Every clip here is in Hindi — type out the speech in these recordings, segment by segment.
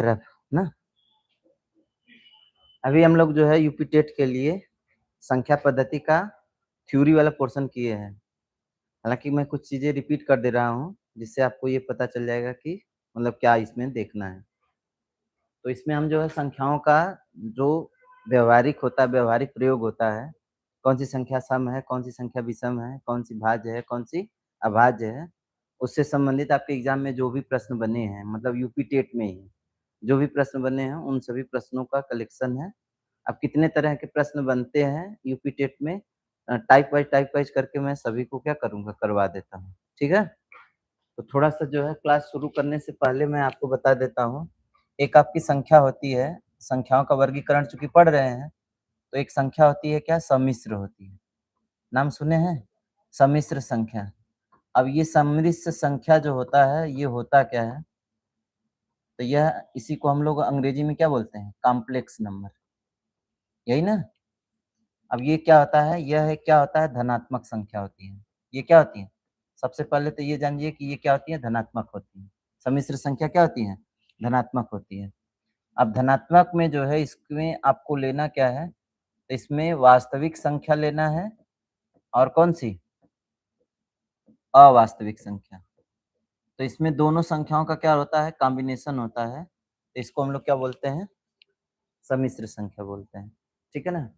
तरफ ना। अभी हम लोग जो है यूपी टेट के लिए संख्या पद्धति का थ्योरी वाला पोर्शन किए हैं। हालाँकि मैं कुछ चीज़ें रिपीट कर दे रहा हूँ, जिससे आपको ये पता चल जाएगा कि मतलब क्या इसमें देखना है। तो इसमें हम जो है संख्याओं का जो व्यावहारिक होता है, व्यावहारिक प्रयोग होता है, कौन-सी संख्या सम है, कौन-सी संख्या विषम है, कौन-सी भाज्य है, कौन-सी अभाज्य है, उससे संबंधित आपके एग्ज़ाम में जो भी प्रश्न बने हैं, मतलब यूपी टेट में ही, जो भी प्रश्न बने हैं, उन सभी प्रश्नों का कलेक्शन है। अब कितने तरह के प्रश्न बनते हैं यूपी टेट में टाइप वाइज़ करके मैं सभी को क्या करूँगा, करवा देता हूँ। ठीक है? तो थोड़ा-सा जो है क्लास शुरू करने से पहले मैं आपको बता देता हूँ, एक आपकी संख्या होती है, संख्याओं का वर्गीकरण चूँकि पढ़ रहे हैं, तो एक संख्या होती है क्या सम्मिश्र होती है। नाम सुने हैं? सम्मिश्र संख्या। अब ये सम्मिश्र संख्या जो होता है, ये होता क्या है? तो यह इसी को हम लोग अंग्रेजी में क्या बोलते हैं? कॉम्प्लेक्स नंबर, यही ना? अब ये क्या होता है? यह क्या होता है? धनात्मक संख्या होती है। ये क्या होती है? सबसे पहले तो ये जानिए कि ये क्या होती है? धनात्मक होती है। सम्मिश्र संख्या क्या होती है? धनात्मक होती है। अब धनात्मक में जो है इसमें आपको लेना क्या है? तो इसमें वास्तविक संख्या लेना है और कौन-सी? अवास्तविक संख्या। तो इसमें दोनों संख्याओं का क्या होता है? कॉम्बिनेशन होता है। तो इसको हम लोग क्या बोलते हैं? सम्मिश्र संख्या बोलते हैं। ठीक है ना?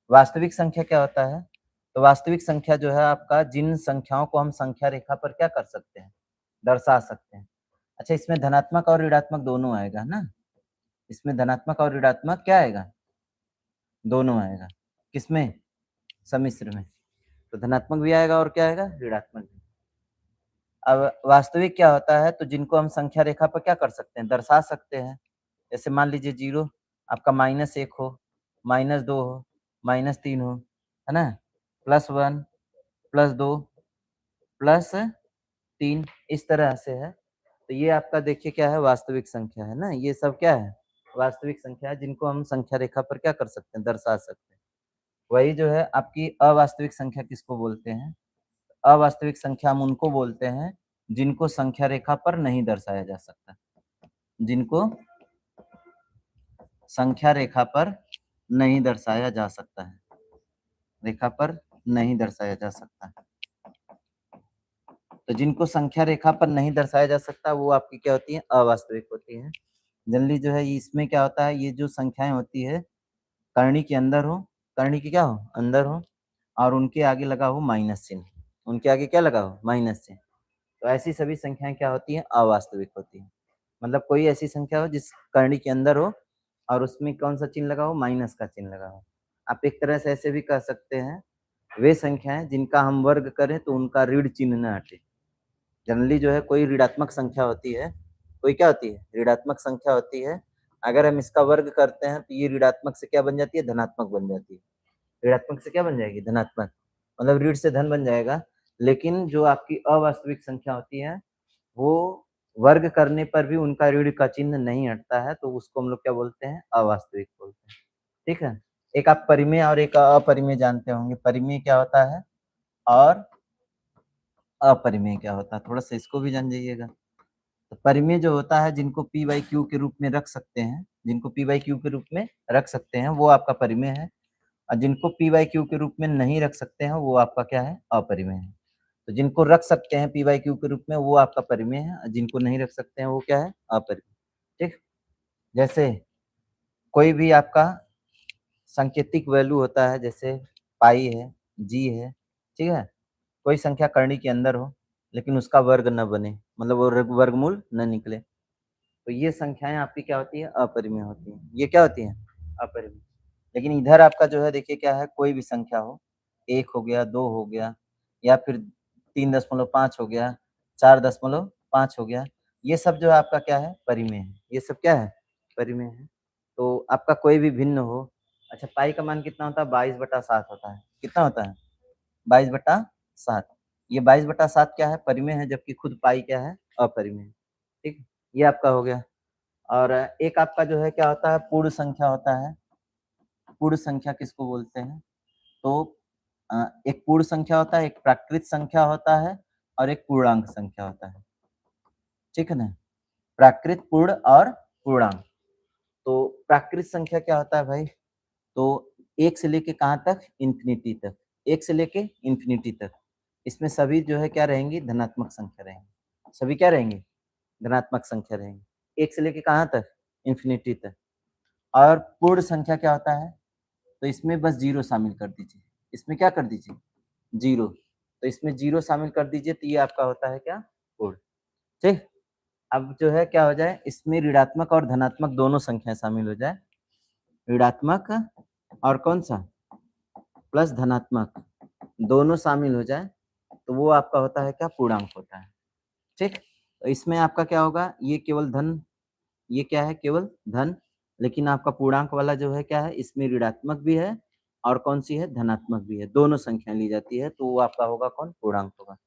वास्तविक संख्या क्या होता है? तो वास्तविक संख्या जो है आपका जिन संख्याओं को हम संख्या रेखा पर क्या कर सकते हैं? दर्शा सकते हैं। अच्छा इसमें धनात्मक और ऋणात्मक दोनों आएगा ना? इसमें धनात्मक और ऋणात्मक क्या आएगा? दोनों आएगा। किसमें? सम्मिश्र में। तो धनात्मक भी आएगा और क्या आएगा? ऋणात्मक भी। अब वास्तविक क्या होता है? तो जिनको हम संख्या रेखा पर क्या कर सकते हैं? दर्शा सकते हैं। जैसे मान लीजिए 0 आपका -1 हो, -2 हो, -3 हो, है ना? +1, +2, +3 इस तरह से है। तो ये आपका देखिए क्या है? वास्तविक संख्या है ना? ये सब क्या है? वास्तविक संख्या है जिनको हम संख्या रेखा पर क्या कर सकते हैं? दर्शा सकते हैं। वही जो है आपकी अवास्तविक संख्या किसको बोलते हैं? अवास्तविक संख्या हम उनको बोलते हैं जिनको संख्या रेखा पर नहीं दर्शाया जा सकता। जिनको संख्या रेखा पर नहीं दर्शाया जा सकता है। रेखा पर नहीं दर्शाया जा सकता है। तो जिनको संख्या रेखा पर नहीं दर्शाया जा सकता वो आपकी क्या होती है? अवास्तविक होती है। जनरली जो है इसमें क्या होता है? ये जो संख्याएँ होती है करनी के अंदर हो, करनी के क्या हो? अंदर हो और उनके आगे लगा हो माइनस चिन्ह। उनके आगे क्या लगा हो? माइनस चिन्ह। तो ऐसी सभी संख्याएँ क्या होती हैं? अवास्तविक होती हैं। मतलब कोई ऐसी संख्या हो जिस करनी के अंदर हो और उसमें कौन-सा चिन्ह लगा हो? माइनस का चिन्ह लगा हो। आप एक तरह से ऐसे भी कह सकते हैं, वे संख्याएँ जिनका हम वर्ग करें तो उनका ऋण चिन्ह ना हटे। जनरली जो है कोई ऋणात्मक संख्या होती है, कोई क्या होती है? ऋणात्मक संख्या होती है। अगर हम इसका वर्ग करते हैं तो ये ऋणात्मक से क्या बन जाती है? धनात्मक बन जाती है। ऋणात्मक से क्या बन जाएगी? धनात्मक। मतलब ऋण से धन बन जाएगा। लेकिन जो आपकी अवास्तविक संख्या होती है, वो वर्ग करने पर भी उनका ऋण का चिन्ह नहीं हटता है, तो उसको हम लोग क्या बोलते हैं? अवास्तविक बोलते हैं। ठीक है? एक आप परिमेय और एक अपरिमेय जानते होंगे। परिमेय क्या होता है और अपरिमेय क्या होता है? थोड़ा-सा इसको भी जान जाइएगा। तो परिमेय जो होता है जिनको पी बाई क्यू के रूप में रख सकते हैं, जिनको पी बाई क्यू के रूप में रख सकते हैं, वो आपका परिमेय है। और जिनको पी बाई क्यू के रूप में नहीं रख सकते हैं, वो आपका क्या है? अपरिमेय है। तो जिनको रख सकते हैं पी बाई क्यू के रूप में, वो आपका परिमेय है और जिनको नहीं रख सकते हैं, वो क्या है? अपरिमेय। ठीक? जैसे कोई भी आपका सांकेतिक वैल्यू होता है, जैसे पाई है, जी है, ठीक है? कोई संख्या करनी के अंदर हो, लेकिन उसका वर्ग ना बने, मतलब वो वर्गमूल ना निकले। तो ये संख्याएँ आपकी क्या होती है? अपरिमेय होती हैं। ये क्या होती हैं? अपरिमेय। लेकिन इधर आपका जो है देखिए क्या है? कोई भी संख्या हो, 1 हो गया, 2 हो गया या फिर 3.5 हो गया, 4.5 हो गया, ये सब जो है आपका क्या है? परिमेय है। ये सब क्या है? परिमेय है। तो आपका कोई भी भिन्न हो अच्छा पाई का मान कितना होता है? 22/7 होता है। कितना होता है? 22/7। ये 22/7 क्या है? परिमेय है, जबकि खुद पाई क्या है? अपरिमेय है। ठीक? ये आपका हो गया और एक आपका जो है क्या होता है? पूर्ण संख्या होता है। पूर्ण संख्या किसको बोलते हैं? तो एक पूर्ण संख्या होता है, एक प्राकृत संख्या होता है और एक पूर्णांक संख्या होता है। ठीक है ना? प्राकृत, पूर्ण और पूर्णांक। तो प्राकृत संख्या क्या होता है भाई? तो 1 से लेके कहाँ तक? इन्फिनिटी तक। 1 से लेके इन्फिनिटी तक। इसमें सभी जो है क्या रहेंगी? धनात्मक संख्या रहेंगी। सभी क्या रहेंगी? धनात्मक संख्या रहेंगी। 1 से लेके कहाँ तक? इन्फिनिटी तक। और पूर्ण संख्या क्या होता है? तो इसमें बस 0 शामिल कर दीजिए। इसमें क्या कर दीजिए? 0। तो इसमें 0 शामिल कर दीजिए तो ये आपका होता है क्या? पूर्ण। ठीक? अब जो है क्या हो जाए? इसमें ऋणात्मक और धनात्मक दोनों संख्याएँ शामिल हो जाए। ऋणात्मक और कौन-सा? प्लस धनात्मक दोनों शामिल हो जाए, तो वो आपका होता है क्या? पूर्णांक होता है। ठीक? तो इसमें आपका क्या होगा? ये केवल धन, ये क्या है? केवल धन, लेकिन आपका पूर्णांक वाला जो है क्या है? इसमें ऋणात्मक भी है और कौन-सी है? धनात्मक भी है। दोनों संख्या ली जाती है, तो वो आपका होगा कौन? पूर्णांक होगा।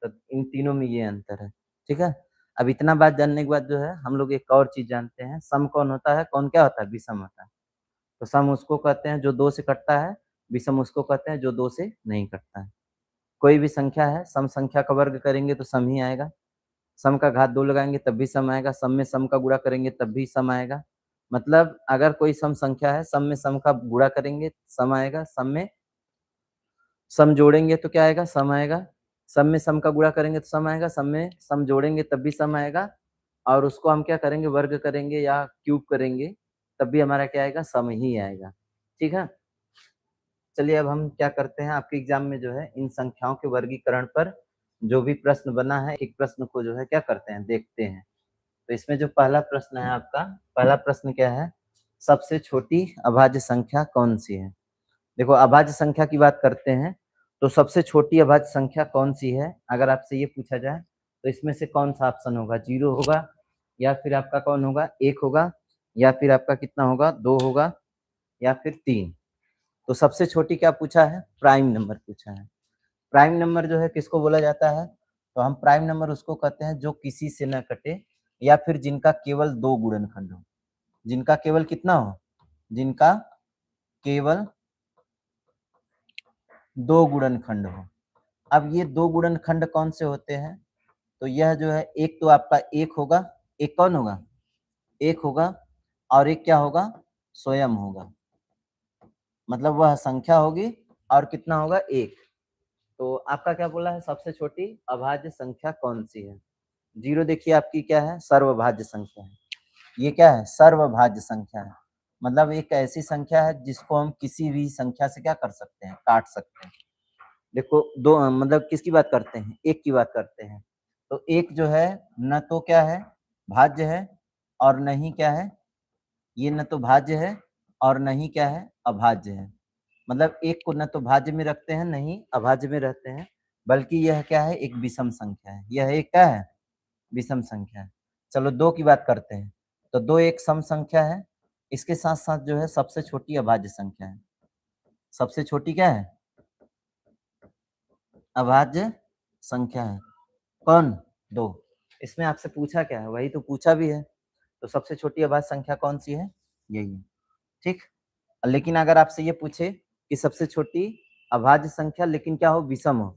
तो इन तीनों में ये अंतर है। ठीक है? अब इतना बात जानने के बाद जो है हम लोग एक और चीज़ जानते हैं, सम कौन होता है? कौन क्या होता है? विषम होता है। तो सम उसको कहते हैं जो 2 से कटता है, विषम उसको कहते हैं जो 2 से नहीं कटता है। कोई भी संख्या है, सम संख्या का वर्ग करेंगे तो सम ही आएगा। सम का घात 2 लगाएँगे तब भी सम आएगा, सम में सम का गुणा करेंगे तब भी सम आएगा। मतलब अगर कोई सम संख्या है, सम में सम का गुणा करेंगे, सम आएगा, सम में सम जोड़ेंगे तो क्या आएगा? सम आएगा। सम में सम का गुणा करेंगे तो सम आएगा, सम में सम जोड़ेंगे तब भी सम आएगा और उसको हम क्या करेंगे? वर्ग करेंगे या क्यूब करेंगे, तब भी हमारा क्या आएगा? सम ही आएगा। ठीक है? चलिए अब हम क्या करते हैं, आपके एग्ज़ाम में जो है इन संख्याओं के वर्गीकरण पर जो भी प्रश्न बना है, एक प्रश्न को जो है क्या करते हैं? देखते हैं। तो इसमें जो पहला प्रश्न है आपका, पहला प्रश्न क्या है? सबसे छोटी अभाज्य संख्या कौन-सी है? देखो अभाज्य संख्या की बात करते हैं, तो सबसे छोटी अभाज्य संख्या कौन-सी है? अगर आपसे ये पूछा जाए, तो इसमें से कौन-सा ऑप्शन होगा? 0 होगा या फिर आपका कौन होगा? 1 होगा या फिर आपका कितना होगा? 2 होगा या फिर 3? तो सबसे छोटी क्या पूछा है? प्राइम नंबर पूछा है। प्राइम नंबर जो है किसको बोला जाता है? तो हम प्राइम नंबर उसको कहते हैं जो किसी से न कटे या फिर जिनका केवल 2 गुणनखंड हो। जिनका केवल कितना हो? जिनका केवल 2 गुणनखंड हो। अब ये 2 गुणनखंड कौन से होते हैं? तो यह जो है एक तो आपका 1 होगा, एक कौन होगा? 1 होगा और एक क्या होगा? स्वयं होगा। मतलब वह संख्या होगी और कितना होगा? 1। तो आपका क्या बोला है? सबसे छोटी अभाज्य संख्या कौन-सी है? 0 देखिए आपकी क्या है? सर्वभाज्य संख्या है। ये क्या है? सर्वभाज्य संख्या है। मतलब एक ऐसी संख्या है जिसको हम किसी भी संख्या से क्या कर सकते हैं? काट सकते हैं। देखो 2 मतलब किसकी बात करते हैं? 1 की बात करते हैं। तो 1 जो है न तो क्या है? भाज्य है और न ही क्या है? ये न तो भाज्य है और न ही क्या है? अभाज्य है। मतलब 1 को न तो भाज्य में रखते हैं, न ही अभाज्य में रहते हैं, बल्कि यह क्या है? एक विषम संख्या है। यह एक क्या है? विषम संख्या है। चलो 2 की बात करते हैं। तो 2 एक सम संख्या है। इसके साथ-साथ जो है सबसे छोटी अभाज्य संख्या है। सबसे छोटी क्या है? अभाज्य संख्या है। कौन? 2। इसमें आपसे पूछा क्या है? वही तो पूछा भी है। तो सबसे छोटी अभाज्य संख्या कौन-सी है? यही है। ठीक? लेकिन अगर आपसे ये पूछे कि सबसे छोटी अभाज्य संख्या लेकिन क्या हो? विषम हो,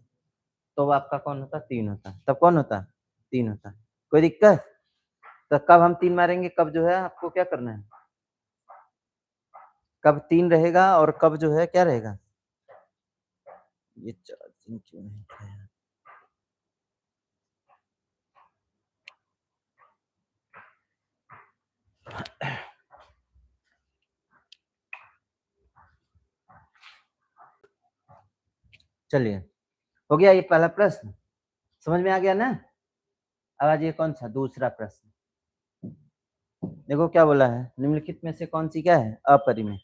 तो वो आपका कौन होता? 3 होता। तब कौन होता? 3 होता। कोई दिक्कत? तो कब हम 3 मारेंगे? कब जो है आपको क्या करना है? कब 3 रहेगा और कब जो है क्या रहेगा? ये चार्जिंग क्यों नहीं था यार? चलिए, हो गया ये पहला प्रश्न? समझ में आ गया ना? अब आज ये कौन-सा? दूसरा प्रश्न। देखो क्या बोला है? निम्नलिखित में से कौन-सी क्या है? अपरिमेय।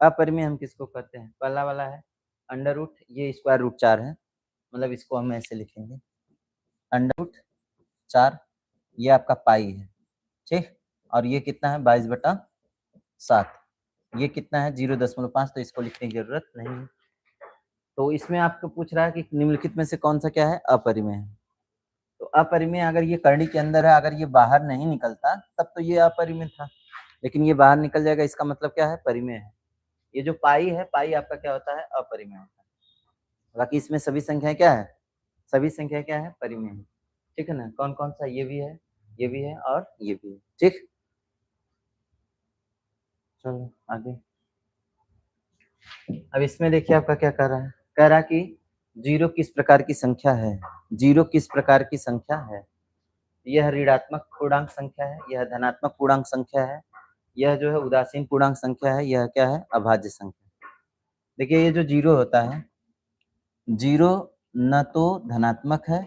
अपरिमेय हम किसको कहते हैं? पहला वाला है अंडर रूट, ये स्क्वायर रूट 4 है। मतलब इसको हम ऐसे लिखेंगे, अंडर रूट 4, ये आपका पाई है, ठीक? और ये कितना है? 22/7। ये कितना है? 0.5, तो इसको लिखने की ज़रूरत नहीं है। तो इसमें आपको पूछ रहा है कि निम्नलिखित में से कौन-सा क्या है? अपरिमेय है। तो अपरिमेय अगर ये कर्ण के अंदर है, अगर ये बाहर नहीं निकलता, तब तो ये अपरिमेय था। लेकिन ये बाहर निकल जाएगा, इसका मतलब क्या है? परिमेय है। ये जो पाई है, पाई आपका क्या होता है? अपरिमेय होता है। बाकी इसमें सभी संख्याएँ क्या है? सभी संख्या क्या है? परिमेय है। ठीक है ना? कौन-कौन सा? ये भी है और ये भी है। ठीक? चलो आगे। अब इसमें देखिए आपका क्या कह रहा है? कह रहा है कि 0 किस प्रकार की संख्या है? 0 किस प्रकार की संख्या है? यह ऋणात्मक पूर्णांक संख्या है, यह धनात्मक पूर्णांक संख्या है, यह जो है उदासीन पूर्णांक संख्या है, यह क्या है? अभाज्य संख्या। देखिए ये जो 0 होता है, 0 न तो धनात्मक है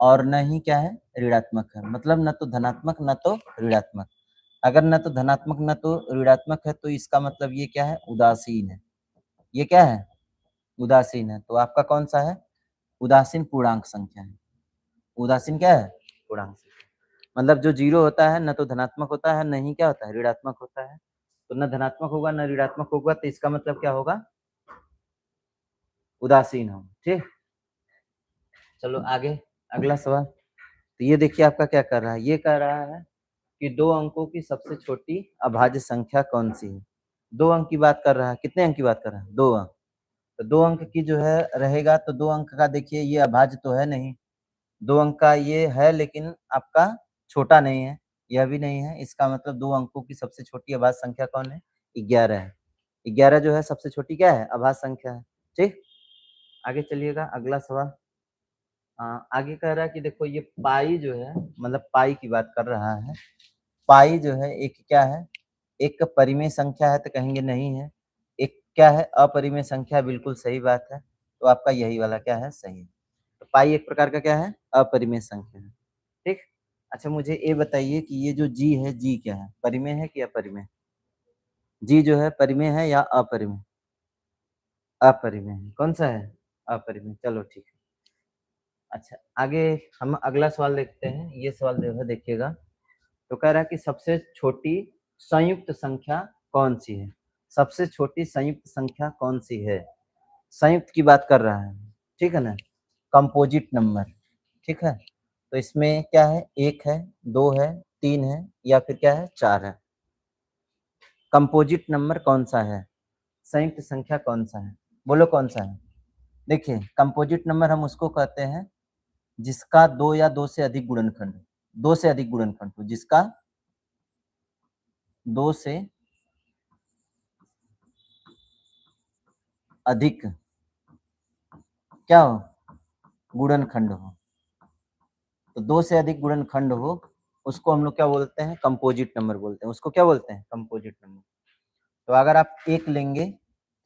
और न ही क्या है? ऋणात्मक है। मतलब न तो धनात्मक न तो ऋणात्मक। अगर न तो धनात्मक न तो ऋणात्मक है तो इसका मतलब ये क्या है? उदासीन है। ये क्या है? उदासीन है। तो आपका कौन-सा है? उदासीन पूर्णांक संख्या है। उदासीन क्या है? पूर्णांक संख्या। मतलब जो 0 होता है न तो धनात्मक होता है, न ही क्या होता है? ऋणात्मक होता है। तो न धनात्मक होगा न ऋणात्मक होगा तो इसका मतलब क्या होगा? उदासीन होगा। ठीक? चलो आगे अगला सवाल। तो ये देखिए आपका क्या कर रहा है? ये कह रहा है कि 2 अंकों की सबसे छोटी अभाज्य संख्या कौन-सी है? 2 अंक की बात कर रहा है। कितने अंक की बात कर रहा है? 2 अंक। तो 2 अंक की जो है रहेगा तो 2 अंक का देखिए ये अभाज्य तो है नहीं। 2 अंक का ये है लेकिन आपका छोटा नहीं है, यह भी नहीं है। इसका मतलब 2 अंकों की सबसे छोटी अभाज्य संख्या कौन है? 11 है। 11 जो है सबसे छोटी क्या है? अभाज्य संख्या है। ठीक? आगे चलिएगा अगला सवाल। आगे कह रहा है कि देखो ये पाई जो है मतलब पाई की बात कर रहा है। पाई जो है एक क्या है? एक परिमेय संख्या है तो कहेंगे नहीं है। एक क्या है? अपरिमेय संख्या बिल्कुल सही बात है। तो आपका यही वाला क्या है? सही है। तो पाई एक प्रकार का क्या है? अपरिमेय संख्या है। ठीक? अच्छा मुझे ये बताइए कि ये जो जी है, जी क्या है? परिमेय है कि अपरिमेय? जी जो है परिमेय है या अपरिमेय? अपरिमेय है। कौन-सा है? अपरिमेय। चलो ठीक है। अच्छा आगे हम अगला सवाल देखते हैं। ये सवाल जो है देखिएगा। तो कह रहा है कि सबसे छोटी संयुक्त संख्या कौन-सी है? सबसे छोटी संयुक्त संख्या कौन-सी है? संयुक्त की बात कर रहा है, ठीक है ना? कंपोजिट नंबर, ठीक है? तो इसमें क्या है? 1 है, 2 है, 3 है या फिर क्या है? 4 है। कंपोजिट नंबर कौन-सा है? संयुक्त संख्या कौन-सा है? बोलो कौन-सा है? देखिए, कंपोजिट नंबर हम उसको कहते हैं जिसका 2 या 2 से अधिक गुणनखंड हो। 2 से अधिक गुणनखंड हो, जिसका 2 से अधिक क्या हो? गुणनखंड हो। तो 2 से अधिक गुणनखंड हो, उसको हम लोग क्या बोलते हैं? कंपोजिट नंबर बोलते हैं। उसको क्या बोलते हैं? Composite number. तो अगर आप 1 लेंगे,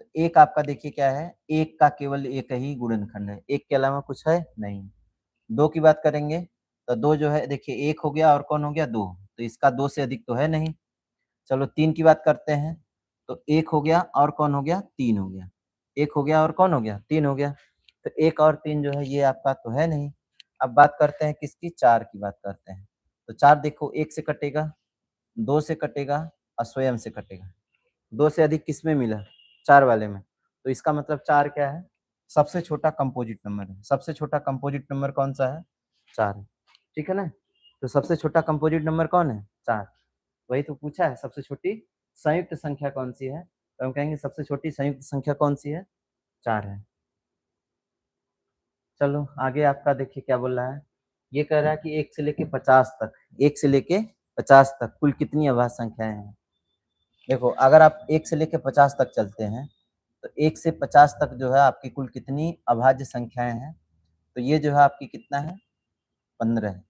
तो 1 आपका देखिए क्या है? 1 का केवल एक ही गुणनखंड है, 1 के अलावा कुछ है? नहीं। 2 की बात करेंगे, तो 2 जो है देखिए 1 हो गया और कौन हो गया? 2, तो इसका 2 से अधिक तो है नहीं। चलो 3 की बात करते हैं, तो 1 हो गया और कौन हो गया? 3 हो गया। 1 हो गया और कौन हो गया? 3 हो गया। तो 1 और 3 जो है ये आपका तो है नहीं। अब बात करते हैं किसकी? 4 की बात करते हैं। तो 4 देखो 1 से कटेगा, 2 से कटेगा और स्वयं से कटेगा। 2 से अधिक किसमें मिला? 4 वाले में। तो इसका मतलब 4 क्या है? सबसे छोटा कंपोजिट नंबर है। सबसे छोटा कंपोजिट नंबर कौन-सा है? 4 है। ठीक है ना? तो सबसे छोटा कंपोजिट नंबर कौन है? 4। वही तो पूछा है सबसे छोटी संयुक्त संख्या कौन-सी है? तो हम कहेंगे सबसे छोटी संयुक्त संख्या कौन-सी है? 4 है। चलो आगे आपका देखिए क्या बोल रहा है? ये कह रहा है कि 1 से लेके 50 तक, 1 से लेके 50 तक कुल कितनी अभाज्य संख्याएँ हैं? देखो अगर आप 1 से लेके 50 तक चलते हैं, तो 1 से 50 तक जो है आपकी कुल कितनी अभाज्य संख्याएँ हैं? तो ये जो है आपकी कितना है? 15 है।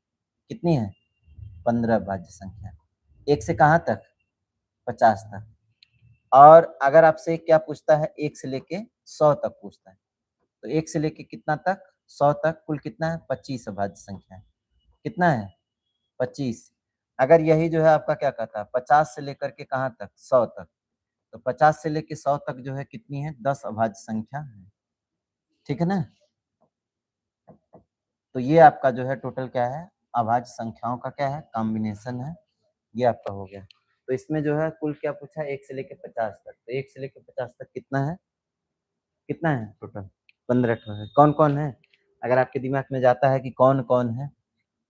कितनी है? 15 अभाज्य संख्या। 1 से कहाँ तक? 50 तक। और अगर आपसे क्या पूछता है? 1 से लेके 100 तक पूछता है। तो 1 से लेके कितना तक? 100 तक कुल कितना है? 25 अभाज्य संख्या है। कितना है? 25। अगर यही जो है आपका क्या कहता है? 50 से लेकर के कहाँ तक? 100 तक। तो 50 से लेके 100 तक जो है कितनी है? 10 अभाज्य संख्या है। ठीक है ना? तो ये आपका जो है टोटल क्या है? अभाज्य संख्याओं का क्या है? कॉम्बिनेशन है। ये आपका हो गया। तो इसमें जो है कुल क्या पूछा है? 1 से लेके 50 तक। तो 1 से लेके 50 तक कितना है? कितना है टोटल? 15 ठो है। कौन-कौन है? अगर आपके दिमाग में जाता है कि कौन-कौन है,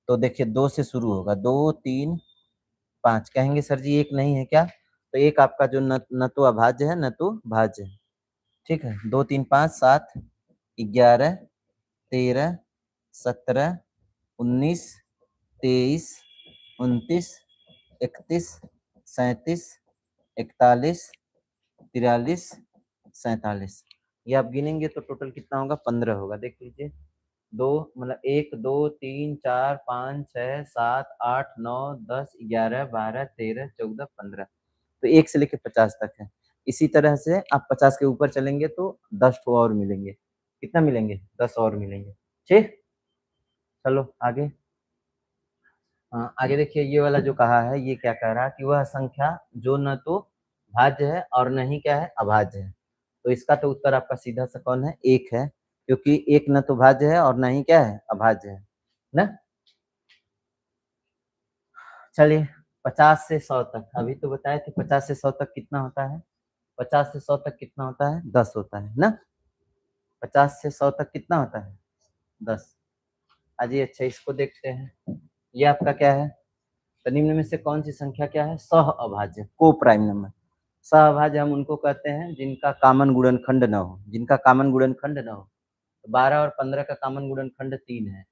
तो देखिए 2 से शुरू होगा। 2, 3, 5 कहेंगे सर जी 1 नहीं है क्या? तो 1 आपका जो न तो अभाज्य है, न तो भाज्य है। ठीक है? 2, 3, 5, 7, 11, 13, 17, 19, 23, 29, 31, 37, 41, 43, 47। ये आप गिनेंगे तो टोटल कितना होगा? 15 होगा। देख लीजिए, दो मतलब 1 2 3 4 5 6 7 8 9 10 11 12 13 14 15। तो 1 से लेके 50 तक है। इसी तरह से आप 50 के ऊपर चलेंगे तो 10 ठो और मिलेंगे। कितना मिलेंगे? 10 और मिलेंगे। ठीक? चलो आगे। आगे देखिए, ये वाला जो कहा है, ये क्या कह रहा है कि वह संख्या जो न तो भाज्य है और न ही क्या है? अभाज्य है। तो इसका तो उत्तर आपका सीधा सा कौन है? 1 है, क्योंकि 1 न तो भाज्य है और न ही क्या है? अभाज्य है ना? चलिए, 50 से 100 तक अभी तो बताए थे। 50 से 100 तक कितना होता है? 50 से 100 तक कितना होता है? 10 होता है ना? 50 से 100 तक कितना होता है? 10। अजी अच्छा, इसको देखते हैं। ये आपका क्या है? तो निम्न में से कौन सी संख्या क्या है? सह अभाज्य, को प्राइम नंबर। सह अभाज्य हम उनको कहते हैं जिनका कामन गुणनखंड न हो। जिनका कामन गुणनखंड न हो। 12 और 15 का कामन गुणनखंड 3 है।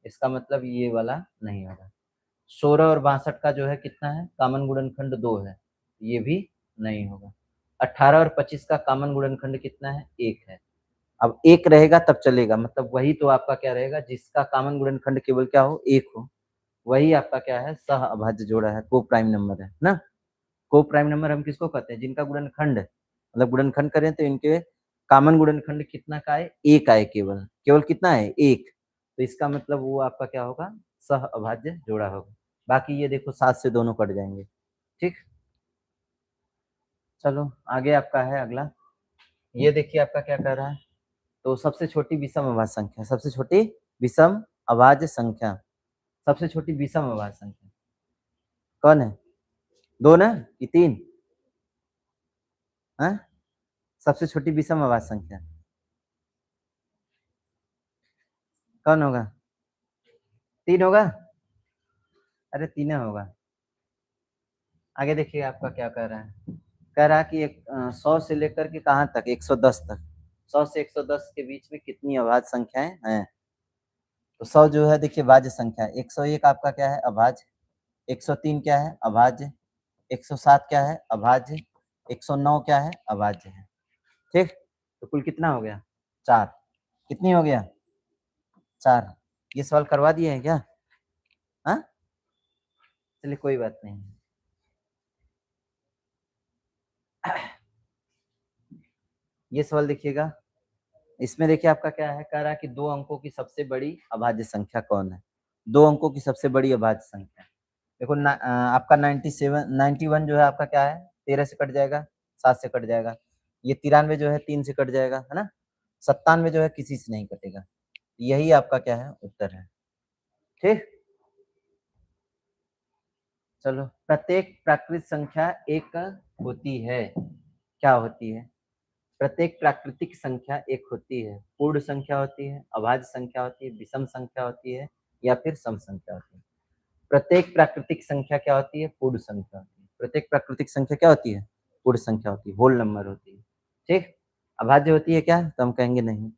इसका मतलब ये वाला नहीं होगा। 16 और 62 का जो है कितना है? कामन गुणनखंड 2 है। ये भी नहीं होगा। 18 और 25 का कामन गुणनखंड कितना है? 1 है। अब 1 रहेगा तब चलेगा, मतलब वही तो आपका क्या रहेगा? जिसका कामन गुणनखंड केवल क्या हो? 1 हो, वही आपका क्या है? सह अभाज्य जोड़ा है, को प्राइम नंबर है ना? को प्राइम नंबर हम किसको कहते हैं? जिनका गुणनखंड मतलब गुणनखंड करें तो इनके कामन गुणनखंड कितना का है? 1 आए केवल। केवल कितना है? 1। तो इसका मतलब वो आपका क्या होगा? सह अभाज्य जोड़ा होगा। बाकी ये देखो 7 से दोनों कट जाएंगे। ठीक? चलो आगे आपका है अगला। ये देखिए आपका क्या कर रहा है। तो सबसे छोटी विषम अभाज्य संख्या, सबसे छोटी विषम अभाज्य संख्या, सबसे छोटी विषम अभाज्य संख्या कौन है? 2 ना कि 3? हाँ, सबसे छोटी विषम अभाज्य संख्या कौन होगा? 3 होगा? अरे 3 होगा। आगे देखिए आपका क्या कह रहा है। कह रहा है कि 100 से लेकर के कहाँ तक? 110 तक। 100 से 110 के बीच में कितनी अभाज्य संख्याएं हैं? तो 100 जो है देखिए भाज्य संख्या है। 101 आपका क्या है? अभाज्य। 103 क्या है? अभाज्य। 107 क्या है? अभाज्य। 109 क्या है? अभाज्य है। ठीक? तो कुल कितना हो गया? 4। कितनी हो गया? 4। ये सवाल करवा दिए हैं क्या? हाँ, चलिए कोई बात नहीं। ये सवाल देखिएगा। इसमें देखिए आपका क्या है? कह रहा है कि 2 अंकों की सबसे बड़ी अभाज्य संख्या कौन है? 2 अंकों की सबसे बड़ी अभाज्य संख्या देखो आपका 97 91 जो है आपका क्या है? 13 से कट जाएगा, 7 से कट जाएगा। ये 93 जो है 3 से कट जाएगा, है ना? 97 जो है किसी से नहीं कटेगा। यही आपका क्या है? उत्तर है। ठीक? चलो, प्रत्येक प्राकृतिक संख्या एक होती है। क्या होती है? प्रत्येक प्राकृतिक संख्या एक होती है। पूर्ण संख्या होती है, अभाज्य संख्या होती है, विषम संख्या होती है, या फिर सम संख्या होती है। प्रत्येक प्राकृतिक संख्या क्या होती है? पूर्ण संख्या होती है। प्रत्येक प्राकृतिक संख्या क्या होती है? पूर्ण संख्या होती है, होल नंबर होती है। ठीक? अभाज्य होती है क्या? तो हम कहेंगे नहीं।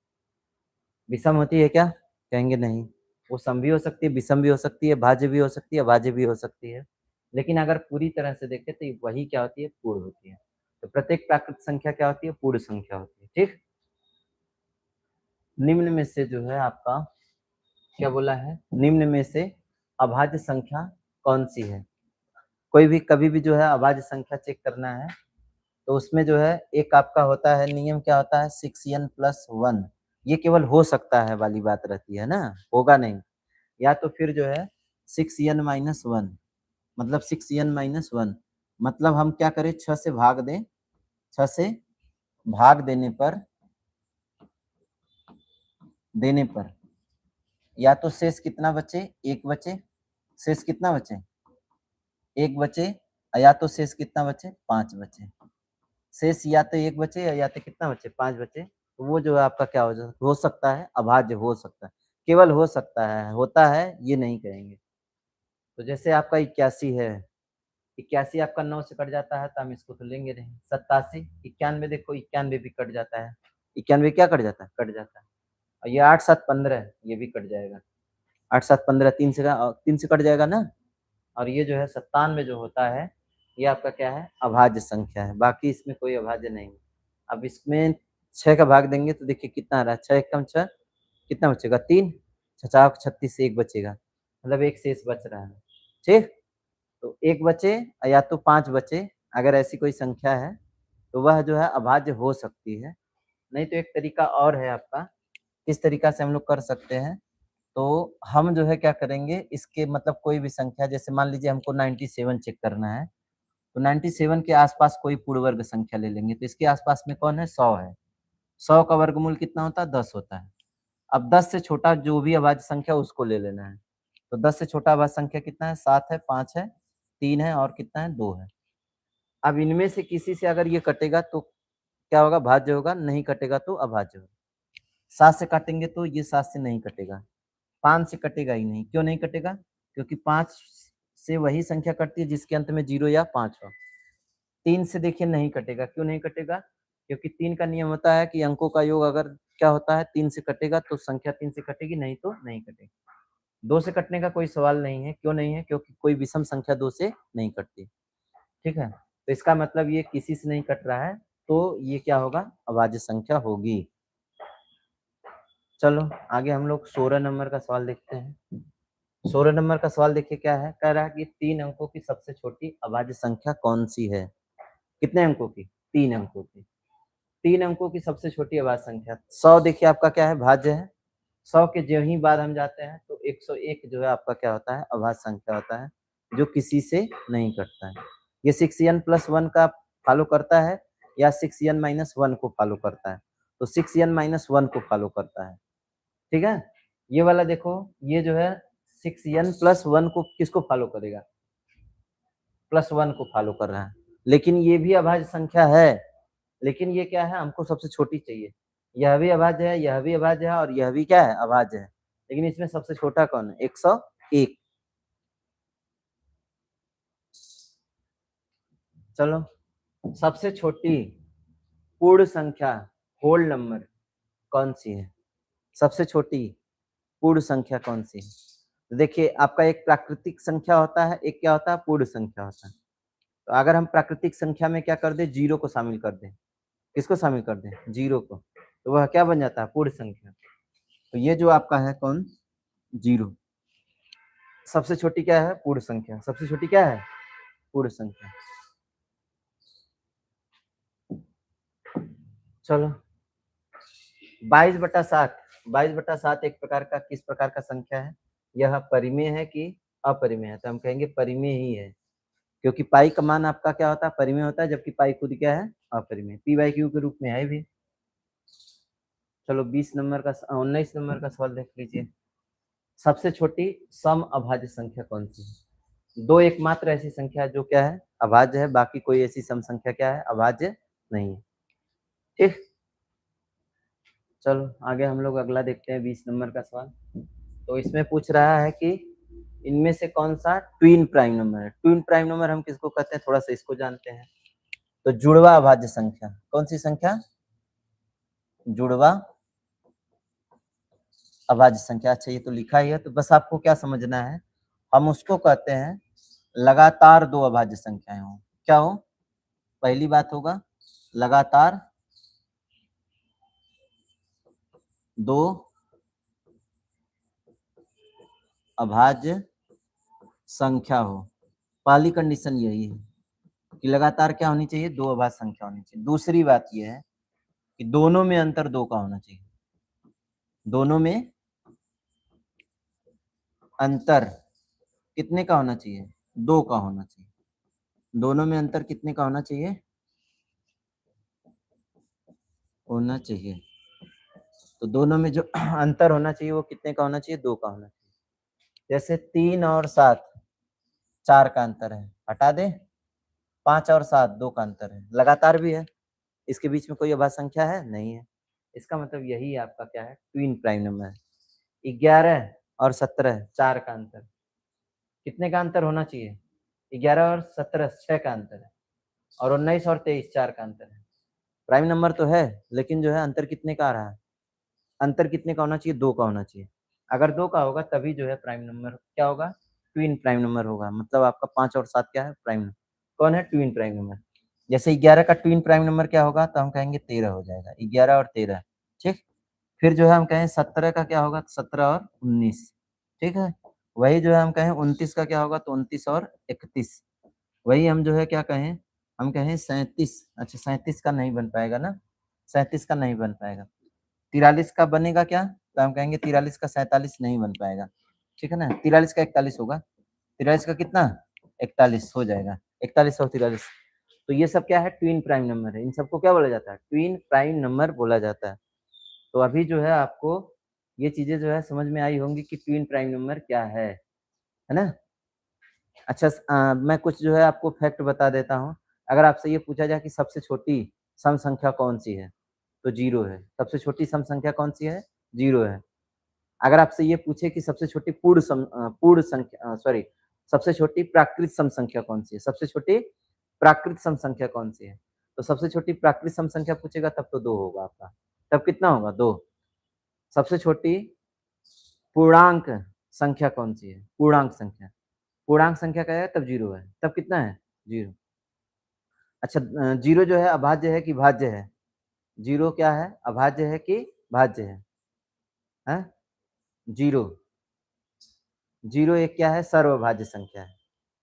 विषम होती है क्या? कहेंगे नहीं। वो सम भी हो सकती है, विषम भी हो सकती है, भाज्य भी हो सकती है, अभाज्य भी हो सकती है। लेकिन अगर पूरी तरह से देखें तो वही क्या होती है? पूर्ण होती है। तो प्रत्येक प्राकृतिक संख्या क्या होती है? पूर्ण संख्या होती है। ठीक? निम्न में से जो है आपका क्या बोला है? निम्न में से अभाज्य संख्या कौन सी है? कोई भी कभी भी जो है अभाज्य संख्या चेक करना है तो उसमें जो है एक आपका होता है नियम, क्या होता है? 6n+1। ये केवल हो सकता है वाली बात रहती है ना, होगा नहीं। या तो फिर जो है 6n-1, मतलब 6n-1 मतलब हम क्या करें? 6 से भाग दें। 6 से भाग देने पर या तो शेष कितना बचे? 1 बचे। शेष कितना बचे? 1 बचे। या तो शेष कितना बचे? 5 बचे। शेष या तो 1 बचे या तो कितना बचे? 5 बचे। तो वो जो है आपका क्या हो सकता है? अभाज्य हो सकता है। केवल हो सकता है, होता है ये नहीं कहेंगे। तो जैसे आपका 81 है, 81 आपका 9 से कट जाता है तो हम इसको तो लेंगे नहीं। 87, 91 देखो 91 भी कट जाता है। 91 क्या कट जाता है? कट जाता है। और ये 8 7 15 ये भी कट जाएगा। 8 7 15 3 से कट जाएगा ना। और ये जो है 97 जो होता है ये आपका क्या है, अभाज्य संख्या है, बाकी इसमें कोई अभाज्य नहीं है। अब इसमें 6 का भाग देंगे तो देखिए कितना आ रहा है, 6 एकम 6, कितना बचेगा 3, 6 चार 36 से 1 बचेगा, मतलब 1 शेष बच रहा है, ठीक? तो 1 बचे या तो 5 बचे, अगर ऐसी कोई संख्या है तो वह जो है अभाज्य हो सकती है। नहीं तो एक तरीका और है आपका, किस तरीका से हम लोग कर सकते हैं, तो हम जो है क्या करेंगे, इसके मतलब कोई भी संख्या, जैसे मान लीजिए हमको 97 चेक करना है, तो 97 के आसपास कोई पूर्ण वर्ग संख्या ले लेंगे, तो इसके आसपास में कौन है, 100 है। 100 का वर्गमूल कितना होता है, 10 होता है। अब 10 से छोटा जो भी अभाज्य संख्या उसको ले लेना है। तो 10 से छोटा अभाज्य संख्या कितना है, 7 है, 5 है, 3 है और कितना है, 2 है। अब इनमें से किसी से अगर ये कटेगा तो क्या होगा, भाज्य होगा, नहीं कटेगा तो अभाज्य होगा। 7 से काटेंगे तो ये 7 से नहीं कटेगा, 5 से कटेगा ही नहीं। क्यों नहीं कटेगा, क्योंकि 5 से वही संख्या कटती है जिसके अंत में 0 या 5 हो। 3 से देखिए नहीं कटेगा, क्यों नहीं कटेगा, क्योंकि 3 का नियम होता है कि अंकों का योग अगर क्या होता है, 3 से कटेगा तो संख्या 3 से कटेगी, नहीं तो नहीं कटेगी। 2 से कटने का कोई सवाल नहीं है, क्यों नहीं है, क्योंकि कोई विषम संख्या 2 से नहीं कटती, ठीक है? तो इसका मतलब ये किसी से नहीं कट रहा है, तो ये क्या होगा, अभाज्य संख्या होगी। चलो आगे हम लोग 16 नंबर का सवाल देखते हैं। 16 नंबर का सवाल देखिए क्या है, कह रहा है कि 3 अंकों की सबसे छोटी अभाज्य संख्या कौन सी है? कितने अंकों की? 3 अंकों की। 3 अंकों की सबसे छोटी अभाज्य संख्या 100 देखिए आपका क्या है, भाज्य है। 100 के जो ही बाद हम जाते हैं तो 101 जो है आपका क्या होता है, अभाज्य संख्या होता है, जो किसी से नहीं कटता है। ये 6n+1 का फॉलो करता है या 6n-1 को फॉलो करता है? तो 6n-1 को फॉलो करता है, ठीक है? ये वाला देखो, ये जो है 6n+1 को किसको फॉलो करेगा, +1 को फॉलो कर रहा है। लेकिन ये भी अभाज्य संख्या है, लेकिन ये क्या है, हमको सबसे छोटी चाहिए। यह भी अभाज्य है, यह भी अभाज्य है और यह भी क्या है, अभाज्य है। लेकिन इसमें सबसे छोटा कौन है, 101। चलो, सबसे छोटी पूर्ण संख्या, होल नंबर कौन सी है? सबसे छोटी पूर्ण संख्या कौन सी है? तो देखिए आपका एक प्राकृतिक संख्या होता है, एक क्या होता है, पूर्ण संख्या होता है। तो अगर हम प्राकृतिक संख्या में क्या कर दें, 0 को शामिल कर दें, किसको शामिल कर दें, 0 को, तो वह क्या बन जाता है, पूर्ण संख्या। तो ये जो आपका है कौन, 0। सबसे छोटी क्या है, पूर्ण संख्या। सबसे छोटी क्या है, पूर्ण संख्या। चलो 22/7, 22/7 एक प्रकार का किस प्रकार का संख्या है, यह परिमेय है कि अपरिमेय है? तो हम कहेंगे परिमेय ही है, क्योंकि पाई का मान आपका क्या होता है, परिमेय होता है, जबकि पाई खुद क्या है, अपरिमेय, p/q के रूप में है भी। चलो 20 नंबर का 19 नंबर का सवाल देख लीजिए। सबसे छोटी सम अभाज्य संख्या कौन सी है? दो एकमात्र ऐसी संख्या है जो क्या है, अभाज्य है, बाकी कोई ऐसी सम संख्या क्या है, अभाज्य नहीं है, ठीक? चलो आगे हम लोग अगला देखते हैं 20 नंबर का सवाल। तो इसमें पूछ रहा है कि इनमें से कौन सा ट्विन प्राइम नंबर है? ट्विन प्राइम नंबर हम किसको कहते हैं, थोड़ा सा इसको जानते हैं। तो जुड़वा अभाज्य संख्या, कौन सी संख्या, जुड़वा अभाज्य संख्या। अच्छा ये तो लिखा ही है, तो बस आपको क्या समझना है, हम उसको कहते हैं लगातार दो अभाज्य संख्याएं हो। क्या हो, पहली बात होगा लगातार दो अभाज्य संख्या हो। पहली कंडीशन यही है कि लगातार क्या होनी चाहिए, दो अभाज्य संख्या होनी चाहिए। दूसरी बात यह है कि दोनों में अंतर 2 का होना चाहिए। दोनों में अंतर कितने का होना चाहिए, 2 का होना चाहिए। दोनों में अंतर कितने का होना चाहिए, होना चाहिए। तो दोनों में जो अंतर होना चाहिए वो कितने का होना चाहिए, 2 का होना चाहिए। जैसे 3 और 7 4 का अंतर है, हटा दे। 5 और 7 2 का अंतर है, लगातार भी है, इसके बीच में कोई अभाज्य संख्या है नहीं है। इसका मतलब यही आपका क्या है, ट्विन प्राइम नंबर है। 11 और 17 4 का अंतर, कितने का अंतर होना चाहिए, 11 और 17 6 का अंतर है, और 19 और 23 4 का अंतर है। प्राइम नंबर तो है, लेकिन जो है अंतर कितने का आ रहा है, अंतर कितने का होना चाहिए, 2 का होना चाहिए। अगर 2 का होगा तभी जो है प्राइम नंबर क्या होगा, ट्विन प्राइम नंबर होगा। मतलब आपका 5 और 7 क्या है, प्राइम नंबर। कौन है? Twin prime number. जैसे 11 का ट्विन प्राइम नंबर क्या होगा? तो हम कहेंगे 13 हो जाएगा, 11 और 13, ठीक? फिर जो है हम कहें 17 का क्या होगा? 17 और 19, ठीक है? वही जो है हम कहें 29 का क्या होगा? तो 29 और 31। वही हम जो है क्या कहें? हम कहें 37, अच्छा 37 का नहीं बन पाएगा ना, 37 का नहीं बन पाएगा। 43 का बनेगा क्या? तो हम कहेंगे 43 का 47 नहीं बन पाएगा, ठीक है ना? 43 का 41 होगा, 43 का कितना? 41 हो जाएगा, 41 और 43। तो ये सब क्या है? ट्विन प्राइम नंबर है। इन सबको क्या बोला जाता है? ट्विन प्राइम नंबर बोला जाता है। तो अभी जो है आपको ये चीजें जो है समझ में आई होंगी कि ट्विन प्राइम नंबर क्या है ना? अच्छा मैं कुछ जो है आपको फैक्ट बता देता हूँ। अगर आपसे ये पूछा जाए कि सबसे छोटी सम संख्या कौन सी है? तो 0 है। सबसे छोटी सम संख्या कौन सी है? 0 है। अगर आपसे ये पूछे कि सबसे छोटी पूर्ण संख्या सॉरी सबसे छोटी प्राकृत सम संख्या कौन सी है? सबसे छोटी प्राकृत सम संख्या कौन सी है? तो सबसे छोटी प्राकृत सम संख्या पूछेगा तब तो 2 होगा आपका। तब कितना होगा? 2। सबसे छोटी पूर्णांक संख्या कौन सी है? पूर्णांक संख्या। पूर्णांक संख्या क्या है? तब 0 है। तब कितना है? 0। अच्छा 0 जो है अभाज्य है कि भाज्य है? 0 क्या है? अभाज्य है कि भाज्य है? हैं? 0। 0 एक क्या है? सर्वभाज्य संख्या है।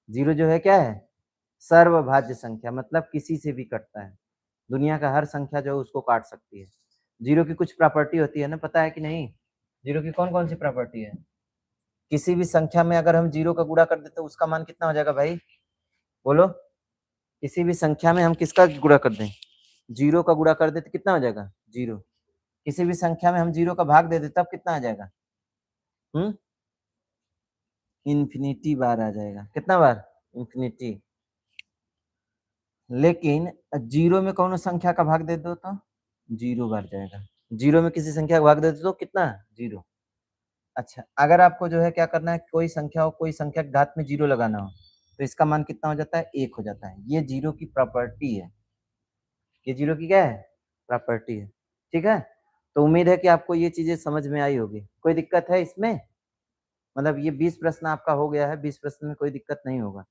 0 जो है क्या है? सर्वभाज्य संख्या, मतलब किसी से भी कटता है। दुनिया का हर संख्या जो है उसको काट सकती है। 0 की कुछ प्रॉपर्टी होती है ना, पता है कि नहीं? 0 की कौन-कौन सी प्रॉपर्टी है? किसी भी संख्या में अगर हम 0 का गुणा कर दें तो उसका मान कितना हो जाएगा भाई? बोलो। किसी भी संख्या में हम किसका गुणा कर दें? 0 का गुणा कर दें तो कितना हो जाएगा? 0। किसी भी संख्या में हम 0 का भाग दे दें तब कितना आ जाएगा? हुँ? इन्फिनिटी बार आ जाएगा। कितना बार? इन्फिनिटी। लेकिन 0 में कौनो संख्या का भाग दे दो तो 0 बार जाएगा। 0 में किसी संख्या का भाग दे दो तो कितना? 0। अच्छा, अगर आपको जो है क्या करना है, कोई संख्या हो, कोई संख्या के घात में 0 लगाना हो, तो इसका मान कितना हो जाता है? 1 हो जाता है। ये 0 की प्रॉपर्टी है। ये 0 की क्या है? प्रॉपर्टी है। ठीक है? तो उम्मीद है कि आपको ये चीज़ें समझ में आई होगी। कोई दिक्कत है इसमें? मतलब ये 20 प्रश्न आपका हो गया है, 20 प्रश्न में कोई दिक्कत नहीं होगा।